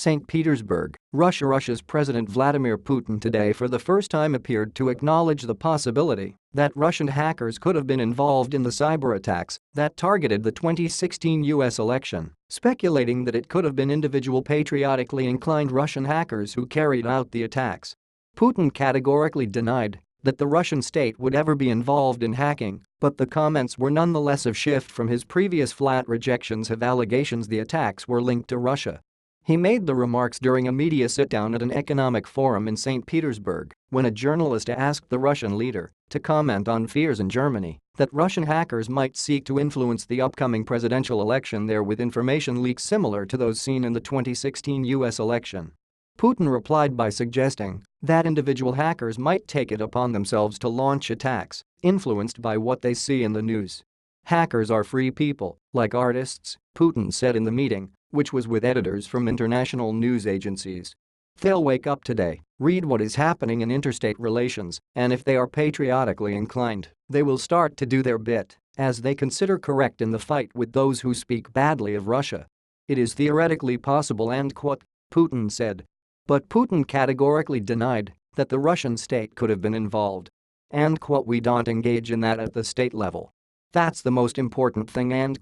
St. Petersburg, Russia. Russia's President Vladimir Putin today for the first time appeared to acknowledge the possibility that Russian hackers could have been involved in the cyber attacks that targeted the 2016 US election, speculating that it could have been individual patriotically inclined Russian hackers who carried out the attacks. Putin categorically denied that the Russian state would ever be involved in hacking, but the comments were nonetheless a shift from his previous flat rejections of allegations the attacks were linked to Russia. He made the remarks during a media sit-down at an economic forum in St. Petersburg when a journalist asked the Russian leader to comment on fears in Germany that Russian hackers might seek to influence the upcoming presidential election there with information leaks similar to those seen in the 2016 US election. Putin replied by suggesting that individual hackers might take it upon themselves to launch attacks, influenced by what they see in the news. Hackers are free people, like artists, Putin said in the meeting, which was with editors from international news agencies. They'll wake up today, read what is happening in interstate relations, and if they are patriotically inclined, they will start to do their bit, as they consider correct in the fight with those who speak badly of Russia. It is theoretically possible, Putin said. But Putin categorically denied that the Russian state could have been involved. We don't engage in that at the state level. That's the most important thing,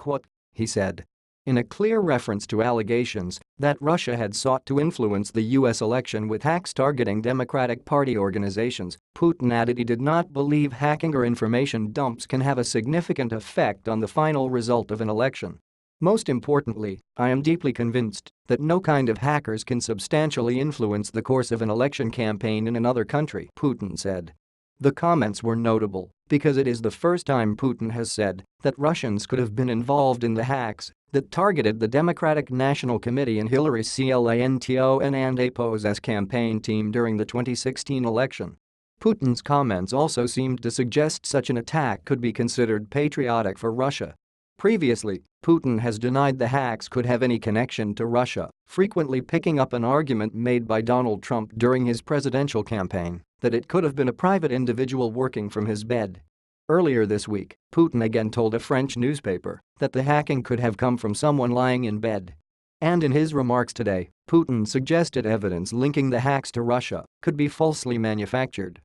he said. In a clear reference to allegations that Russia had sought to influence the US election with hacks targeting Democratic Party organizations, Putin added he did not believe hacking or information dumps can have a significant effect on the final result of an election. Most importantly, I am deeply convinced that no kind of hackers can substantially influence the course of an election campaign in another country, Putin said. The comments were notable because it is the first time Putin has said that Russians could have been involved in the hacks that targeted the Democratic National Committee and Hillary Clinton and APO's campaign team during the 2016 election. Putin's comments also seemed to suggest such an attack could be considered patriotic for Russia. Previously, Putin has denied the hacks could have any connection to Russia, frequently picking up an argument made by Donald Trump during his presidential campaign that it could have been a private individual working from his bed. Earlier this week, Putin again told a French newspaper that the hacking could have come from someone lying in bed. And in his remarks today, Putin suggested evidence linking the hacks to Russia could be falsely manufactured.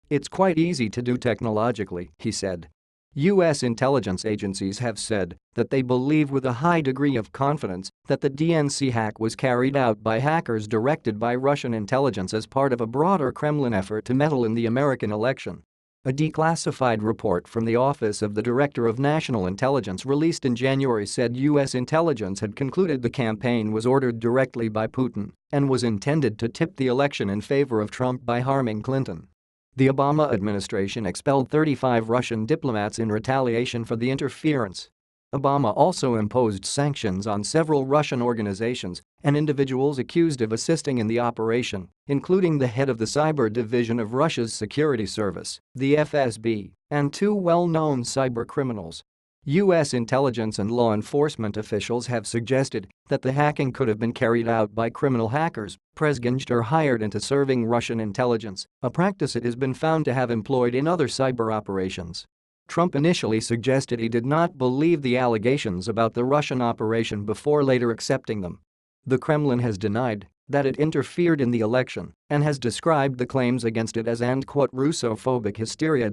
It's quite easy to do technologically, he said. U.S. intelligence agencies have said that they believe with a high degree of confidence that the DNC hack was carried out by hackers directed by Russian intelligence as part of a broader Kremlin effort to meddle in the American election. A declassified report from the Office of the Director of National Intelligence released in January said U.S. intelligence had concluded the campaign was ordered directly by Putin and was intended to tip the election in favor of Trump by harming Clinton. The Obama administration expelled 35 Russian diplomats in retaliation for the interference. Obama also imposed sanctions on several Russian organizations and individuals accused of assisting in the operation, including the head of the cyber division of Russia's security service, the FSB, and two well-known cyber criminals. U.S. intelligence and law enforcement officials have suggested that the hacking could have been carried out by criminal hackers, presginged or hired into serving Russian intelligence, a practice it has been found to have employed in other cyber operations. Trump initially suggested he did not believe the allegations about the Russian operation before later accepting them. The Kremlin has denied that it interfered in the election and has described the claims against it as "Russophobic hysteria."